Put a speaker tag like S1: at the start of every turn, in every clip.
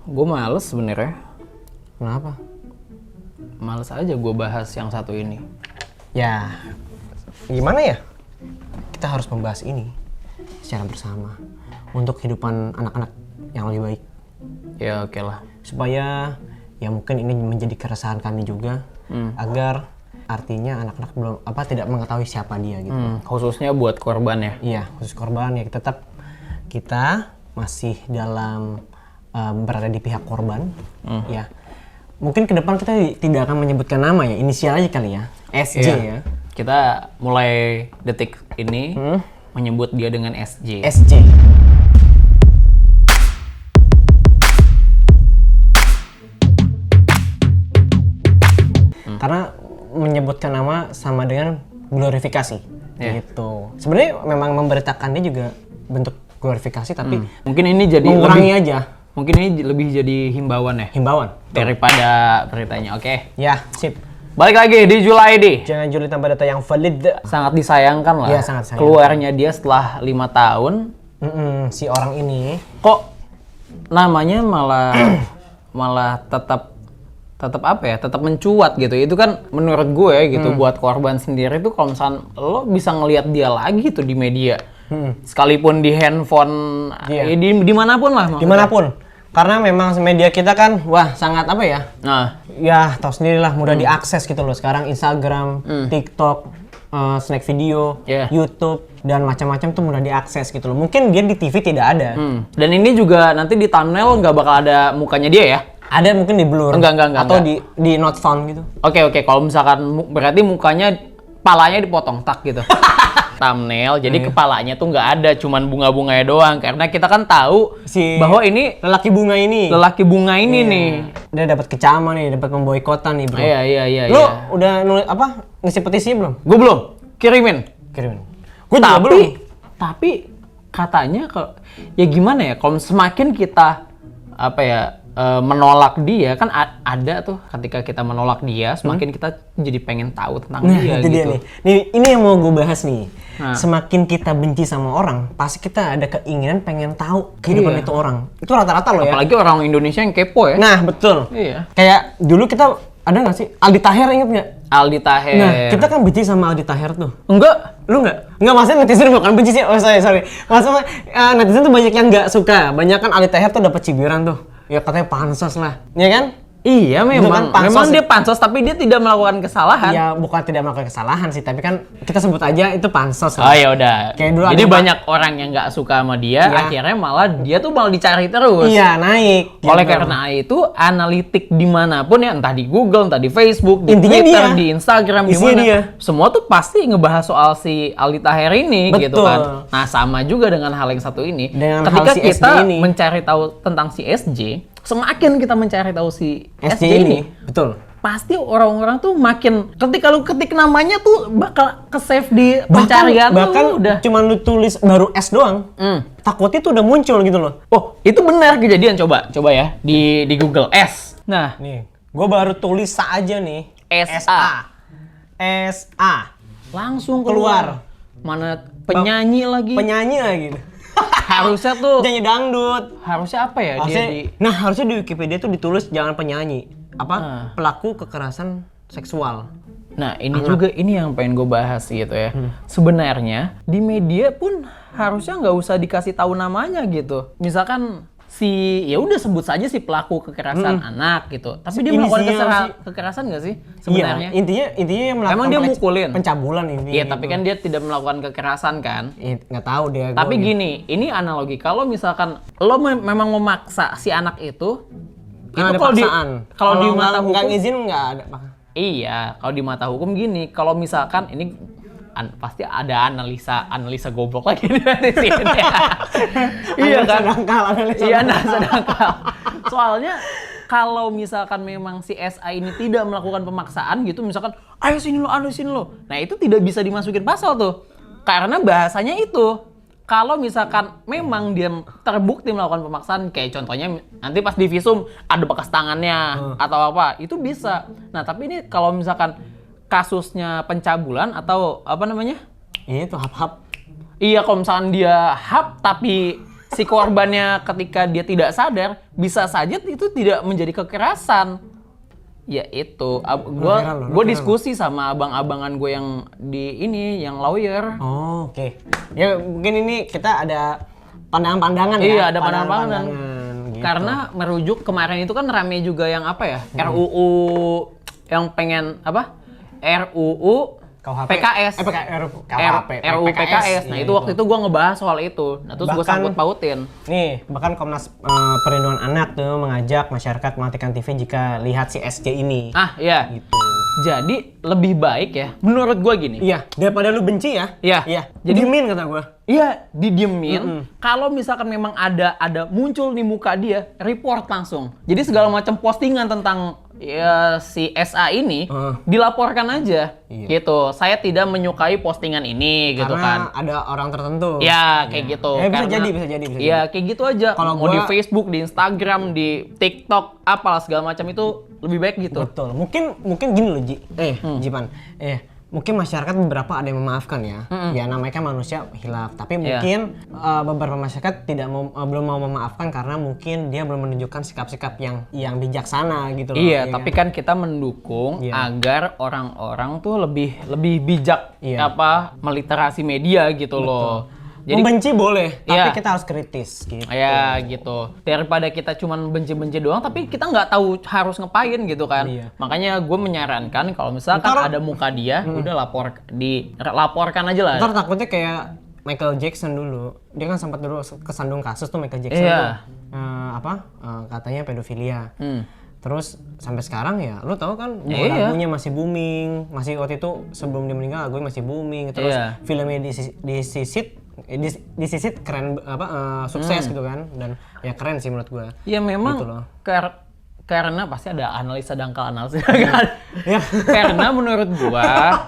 S1: Gue males sebenarnya.
S2: Kenapa?
S1: Males aja gue bahas yang satu ini.
S2: Ya, gimana ya? Kita harus membahas ini secara bersama untuk kehidupan anak-anak yang lebih baik.
S1: Ya oke lah.
S2: Supaya ya mungkin ini menjadi keresahan kami juga agar artinya anak-anak tidak mengetahui siapa dia gitu.
S1: Khususnya buat korban ya.
S2: Iya, khusus korban ya tetap kita masih dalam berada di pihak korban. Ya. Mungkin ke depan kita tidak akan menyebutkan nama ya, inisial aja kali ya. SJ ya.
S1: Kita mulai detik ini menyebut dia dengan SJ.
S2: SJ. Karena menyebutkan nama sama dengan glorifikasi. Gitu. Sebenarnya memang memberitakannya juga bentuk glorifikasi tapi
S1: mungkin ini jadi
S2: mengurangi aja.
S1: Mungkin ini lebih jadi himbauan ya.
S2: Himbauan
S1: Daripada beritanya. Oke.
S2: Ya, sip.
S1: Balik lagi di Julaidi.
S2: Jangan juli tanpa data yang valid.
S1: Sangat disayangkan lah.
S2: Iya, sangat sayang.
S1: Keluarnya dia setelah 5 tahun.
S2: Si orang ini
S1: Kok namanya malah tetap apa ya? Tetap mencuat gitu. Itu kan menurut gue gitu buat korban sendiri tuh kalau misalnya lo bisa ngelihat dia lagi tuh di media. Sekalipun di handphone, dimanapun lah. Maksudnya.
S2: dimanapun. Karena memang media kita kan, wah sangat apa ya?
S1: Nah,
S2: Ya tahu sendirilah mudah diakses gitu loh. Sekarang Instagram, TikTok, snack video, YouTube dan macam-macam tuh mudah diakses gitu loh. Mungkin dia di TV tidak ada.
S1: Dan ini juga nanti di thumbnail nggak bakal ada mukanya dia ya?
S2: Ada mungkin di blur.
S1: Enggak.
S2: Atau di not found gitu.
S1: Oke. Kalau misalkan berarti mukanya, palanya dipotong tak gitu. Thumbnail, jadi kepalanya tuh nggak ada, cuman bunga-bunganya doang. Karena kita kan tahu bahwa ini
S2: lelaki bunga ini
S1: nih.
S2: Dia dapat kecaman nih, dapat memboikotan nih bro.
S1: Iya.
S2: Lu udah nulis ngisi petisi belum?
S1: Gue belum kirimin.
S2: Gue juga belum.
S1: Tapi katanya kalau ya gimana ya, kalau semakin kita menolak dia kan ada tuh ketika kita menolak dia semakin kita jadi pengen tahu tentang dia
S2: itu
S1: gitu.
S2: Dia nih. Ini yang mau gue bahas nih. Semakin kita benci sama orang, pasti kita ada keinginan pengen tahu kehidupan itu orang. Itu rata-rata loh ya.
S1: Apalagi orang Indonesia yang kepo ya.
S2: Nah betul.
S1: Iya.
S2: Kayak dulu kita ada nggak sih Aldi Taher, inget nggak?
S1: Aldi Taher.
S2: Nah kita kan benci sama Aldi Taher tuh.
S1: Enggak.
S2: Lu nggak? Nggak, maksudnya netizen bukan benci sih. Oh sorry. Maksudnya netizen tuh banyak yang nggak suka. Banyak kan Aldi Taher tuh dapat cibiran tuh. Ya katanya pansos lah, ya kan?
S1: Iya memang.
S2: Kan
S1: memang dia pansos tapi dia tidak melakukan kesalahan.
S2: Ya bukan tidak melakukan kesalahan sih, tapi kan kita sebut aja itu pansos.
S1: Oh ya udah. Jadi
S2: ada
S1: banyak orang yang nggak suka sama dia, akhirnya malah dia tuh malah dicari terus.
S2: Iya naik.
S1: Oleh karena itu analitik dimanapun ya, entah di Google, entah di Facebook, di
S2: Intinya
S1: Twitter,
S2: dia.
S1: di Instagram, di mana, semua tuh pasti ngebahas soal si Aldi Taher ini.
S2: Betul.
S1: Gitu kan. Nah sama juga dengan hal yang satu ini.
S2: Dengan
S1: ketika
S2: si
S1: kita
S2: ini.
S1: mencari tahu tentang si SJ, semakin kita mencari tahu si SJ ini,
S2: betul.
S1: Pasti orang-orang tuh makin ketika lu ketik namanya tuh bakal ke-save di pencarian
S2: bahkan
S1: udah.
S2: Cuman lu tulis baru S doang, takutnya tuh udah muncul gitu loh.
S1: Oh, itu benar kejadian. Coba ya di Google S. Nah,
S2: nih, gua baru tulis aja nih.
S1: SA. Langsung keluar. Mana penyanyi lagi. Harusnya tuh
S2: penyanyi dangdut.
S1: Harusnya apa ya
S2: harusnya di Wikipedia tuh ditulis jangan penyanyi, pelaku kekerasan seksual.
S1: Nah ini yang pengen gue bahas gitu ya. Sebenarnya di media pun harusnya nggak usah dikasih tahu namanya gitu. Misalkan ya udah sebut saja si pelaku kekerasan anak gitu. Tapi dia melakukan kekerasan nggak sih sebenarnya?
S2: Iya, intinya yang melakukan
S1: emang dia mukulin,
S2: pencabulan ini.
S1: Iya, tapi kan dia tidak melakukan kekerasan kan?
S2: Nggak tahu dia.
S1: Tapi gini, ini analogi. Kalau misalkan lo memang memaksa si anak itu kalau di mata hukum
S2: nggak izin nggak ada.
S1: Iya, kalau di mata hukum gini. Kalau misalkan ini pasti ada analisa goblok lagi di sini. Iya kan? Analisa dangkal. Soalnya kalau misalkan memang si SA ini tidak melakukan pemaksaan gitu, misalkan ayo sini lo. Nah, itu tidak bisa dimasukin pasal tuh. Karena bahasanya itu. Kalau misalkan memang dia terbukti melakukan pemaksaan, kayak contohnya nanti pas di visum ada bekas tangannya atau apa, itu bisa. Nah, tapi ini kalau misalkan kasusnya pencabulan atau apa namanya?
S2: Ini tuh hap-hap.
S1: Iya, kalau misalkan dia hap tapi si korbannya ketika dia tidak sadar, bisa saja itu tidak menjadi kekerasan. Ya itu, gue diskusi sama abang-abangan gue yang yang lawyer.
S2: Oh, oke. Ya mungkin ini kita ada pandangan-pandangan ya.
S1: Iya, ada pandangan-pandangan.
S2: Gitu.
S1: Karena merujuk kemarin itu kan rame juga yang apa ya? RUU yang pengen apa? RUU
S2: KUHP.
S1: PKS. RUU PKS. Nah, itu waktu itu gue ngebahas soal itu. Nah, terus gue sangkut pautin.
S2: Nih, bahkan Komnas Perlindungan Anak tuh mengajak masyarakat mematikan TV jika lihat si SJ ini.
S1: Ah, iya.
S2: Gitu.
S1: Jadi lebih baik ya, menurut gue gini.
S2: Iya, daripada lu benci ya.
S1: Iya.
S2: Iya.
S1: Jadi
S2: Diemin kata gue.
S1: iya, didiemin. Kalau misalkan memang ada muncul di muka dia, report langsung. Jadi segala macam postingan tentang ya, si SA ini dilaporkan aja.
S2: Iya.
S1: Gitu. Saya tidak menyukai postingan ini gitu
S2: Karena
S1: kan.
S2: ada orang tertentu.
S1: Ya, kayak gitu.
S2: Bisa jadi.
S1: Iya, kayak gitu aja.
S2: Kalau
S1: mau di
S2: gua-
S1: Facebook, di Instagram, di TikTok, apalah segala macam itu lebih baik gitu.
S2: Betul. Mungkin gini loh, Jipan. Mungkin masyarakat beberapa ada yang memaafkan ya. Ya namanya kan manusia hilaf. Tapi mungkin beberapa masyarakat belum mau memaafkan karena mungkin dia belum menunjukkan sikap-sikap yang bijaksana gitu loh.
S1: Iya,
S2: ya
S1: tapi kan kita mendukung agar orang-orang tuh lebih bijak meliterasi media gitu loh.
S2: Jadi membenci boleh, tapi
S1: Iya.
S2: kita harus kritis gitu.
S1: Ya gitu. Daripada kita cuman benci-benci doang, tapi kita nggak tahu harus ngapain gitu kan.
S2: Iya.
S1: Makanya gue menyarankan kalau misalkan ada muka dia, udah laporkan aja lah.
S2: Ntar takutnya kayak Michael Jackson dulu. Dia kan sempat dulu kesandung kasus tuh Michael Jackson
S1: Iya.
S2: tuh. Katanya pedofilia. Terus sampai sekarang ya, lu tahu kan
S1: Iya.
S2: lagunya masih booming, masih waktu itu sebelum dia meninggal lagunya masih booming. Terus
S1: Iya.
S2: filmnya disisit keren sukses gitu kan, dan ya keren sih menurut gua.
S1: Ya memang
S2: Gitu loh.
S1: karena pasti ada analisa dangkal analisis.
S2: Ya.
S1: Karena menurut gua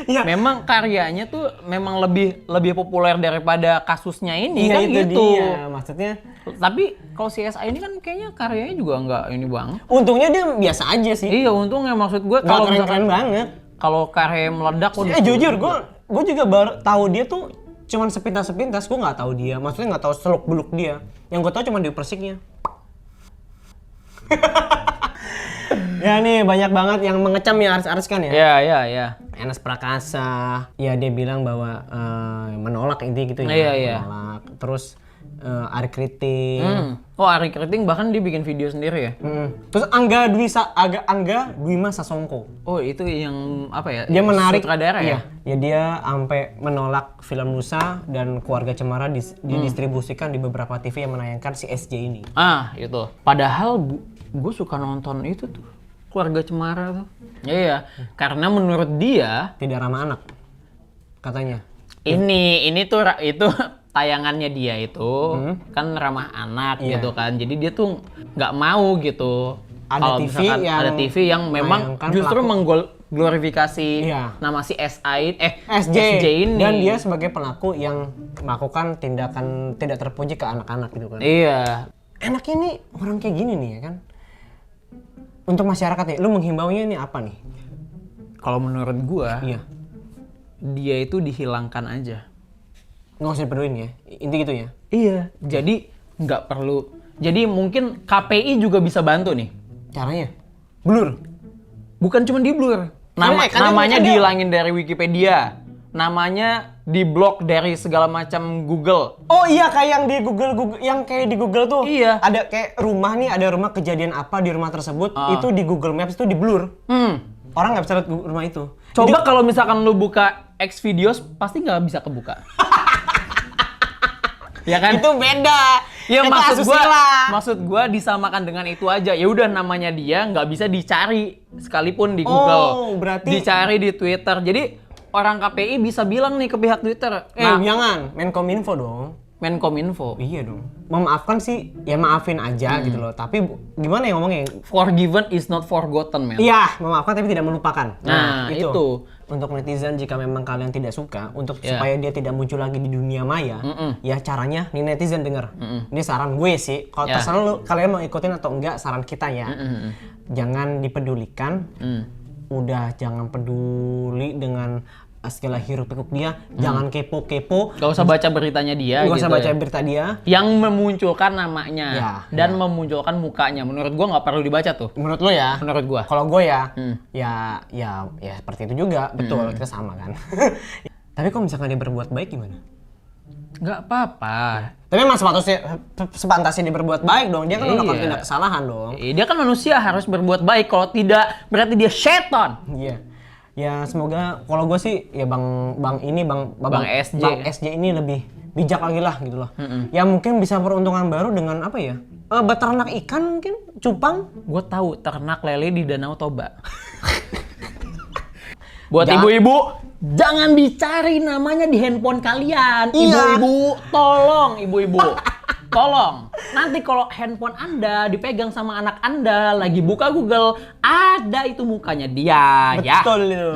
S2: Ya.
S1: memang karyanya tuh memang lebih populer daripada kasusnya ini
S2: Iya
S1: kan
S2: itu
S1: gitu.
S2: dia, maksudnya.
S1: Tapi kalau CSI ini kan kayaknya karyanya juga nggak ini bang.
S2: Untungnya dia biasa aja sih.
S1: Iya untungnya maksud gue
S2: Nggak
S1: kalau
S2: keren-keren
S1: misalkan
S2: banget.
S1: kalau karya meledak waduh,
S2: Jujur, gue juga baru tahu dia tuh cuman sepintas-sepintas. Gue nggak tahu dia, maksudnya nggak tahu seluk-beluk dia. Yang gue tahu cuma di persiknya. Ya nih banyak banget yang mengecam ya artis-artis kan ya.
S1: Iya.
S2: Enes Prakasa, ya dia bilang bahwa menolak intinya gitu ya.
S1: Iya.
S2: Menolak. Terus Ari Kriting.
S1: Oh Ari Kriting bahkan dia bikin video sendiri ya.
S2: Terus Angga Dwima Sasongko.
S1: Oh itu yang apa ya?
S2: Dia menarik
S1: sutradara ya.
S2: Ya dia sampai menolak film Nusa dan Keluarga Cemara didistribusikan di beberapa TV yang menayangkan si SJ ini.
S1: Ah itu. Padahal gue suka nonton itu tuh Keluarga Cemara tuh. Iya. Karena menurut dia
S2: Tidak ramah anak katanya.
S1: ini tuh itu tayangannya dia itu kan ramah anak gitu kan. Jadi dia tuh nggak mau gitu.
S2: Ada
S1: Kalau
S2: TV
S1: misalkan
S2: yang
S1: ada TV yang memang
S2: menayangkan
S1: justru
S2: pelaku.
S1: mengglorifikasi
S2: Iya.
S1: nama si
S2: SJ
S1: ini.
S2: dan dia sebagai pelaku yang melakukan tindakan tidak terpuji ke anak-anak gitu kan.
S1: Iya.
S2: Enaknya nih orang kayak gini nih ya kan. Untuk masyarakat nih, lu menghimbaunya ini apa nih?
S1: Kalau menurut gua,
S2: Iya.
S1: dia itu dihilangkan aja.
S2: Nggak usah dipeduliin ya, inti gitu ya.
S1: Iya. Jadi nggak perlu. Jadi mungkin KPI juga bisa bantu nih.
S2: Caranya? Blur.
S1: Bukan cuma di blur.
S2: Karena
S1: Namanya
S2: ada-
S1: dihilangin dari Wikipedia. Namanya diblok dari segala macam Google.
S2: Oh iya kayak yang di Google yang kayak di Google tuh.
S1: Iya.
S2: Ada kayak rumah nih, ada rumah kejadian apa di rumah tersebut, itu di Google Maps itu di blur. Orang nggak bisa lihat rumah itu.
S1: Coba kalau misalkan lu buka X videos pasti nggak bisa kebuka. Ya kan?
S2: Itu beda.
S1: Ya
S2: Itu
S1: maksud
S2: asusila.
S1: gua disamakan dengan itu aja. Ya udah namanya dia nggak bisa dicari sekalipun di Google.
S2: Oh, berarti-
S1: dicari di Twitter. Jadi orang KPI bisa bilang nih ke pihak Twitter.
S2: Jangan, Menkominfo dong.
S1: Menkominfo.
S2: Iya dong. Memaafkan sih, ya maafin aja gitu loh. Tapi gimana ya ngomongnya?
S1: Forgiven is not forgotten, man.
S2: Iya, memaafkan tapi tidak melupakan.
S1: Nah, itu.
S2: Untuk netizen jika memang kalian tidak suka, untuk
S1: Ya.
S2: supaya dia tidak muncul lagi di dunia maya, ya caranya nih netizen denger. Ini saran gue sih. Kalau
S1: Ya.
S2: terserah lu kalian mau ikutin atau enggak, saran kita ya. Jangan dipedulikan. Udah jangan peduli dengan segala hiruk pikuk dia, jangan kepo-kepo.
S1: Gak usah baca beritanya dia.
S2: Gak usah
S1: gitu
S2: baca
S1: ya.
S2: berita dia.
S1: Yang memunculkan namanya
S2: Ya,
S1: dan memunculkan mukanya. Menurut gua nggak perlu dibaca tuh.
S2: Menurut lo ya?
S1: Menurut gua.
S2: Kalau gue ya, ya seperti itu juga, betul, kita sama kan. Tapi kalau misalkan dia berbuat baik gimana?
S1: Nggak apa-apa.
S2: Tapi emang sepantasnya dia berbuat baik dong, dia kan melakukan
S1: Iya.
S2: tindak kesalahan dong.
S1: Dia kan manusia harus berbuat baik. Kalau tidak berarti dia setan.
S2: Iya. Ya semoga kalau gue sih ya bang
S1: SJ.
S2: Bang SJ ini lebih bijak lagi lah gitu loh. Ya mungkin bisa peruntungan baru dengan apa ya? Beternak ikan mungkin, cupang.
S1: Gue tahu ternak lele di Danau Toba. Buat
S2: Jangan-
S1: ibu-ibu, jangan dicari namanya di handphone kalian.
S2: Iya.
S1: Ibu-ibu, tolong ibu-ibu. Tolong. Nanti kalau handphone Anda dipegang sama anak Anda lagi buka Google, ada itu mukanya dia ya.
S2: Betul itu.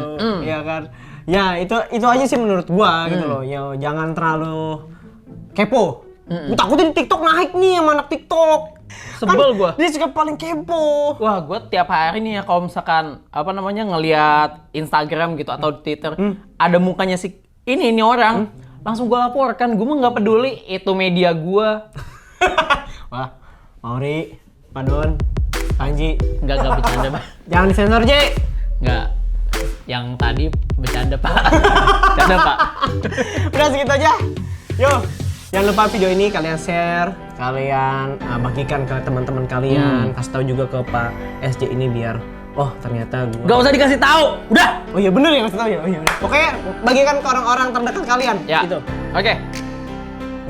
S2: Ya kan. Ya itu aja sih menurut gua gitu loh. Ya jangan terlalu kepo. Gua takutin TikTok naik nih sama anak TikTok.
S1: Sebel gua.
S2: Dia suka paling kepo.
S1: Wah, gue tiap hari nih ya kalau misalkan ngelihat Instagram gitu atau Twitter ada mukanya si ini orang, langsung gue laporkan. Gue mah nggak peduli itu media gue.
S2: Wah, Mauri, Pak Don, Panji.
S1: Nggak bercanda, Pak.
S2: Jangan disensor, J.
S1: Nggak. Yang tadi bercanda, Pak. Bercanda, Pak.
S2: Udah segitu aja. Yuk, jangan lupa video ini kalian share, kalian bagikan ke teman-teman kalian, kasih tahu juga ke Pak SJ ini biar oh ternyata gua.
S1: Nggak usah dikasih tahu. Udah.
S2: Oh iya bener ya kasih tahu ya. Oh iya bener. Pokoknya bagikan ke orang-orang terdekat kalian.
S1: Ya.
S2: Gitu.
S1: Oke.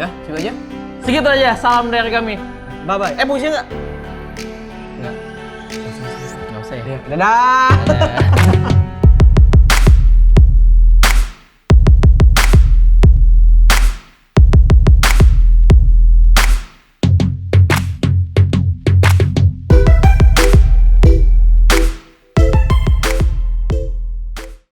S2: Dah, segitu aja.
S1: Segitu aja. Salam dari kami.
S2: Bye bye. Puisi enggak?
S1: Nggak usah ya.
S2: Dadah.
S1: Dadah.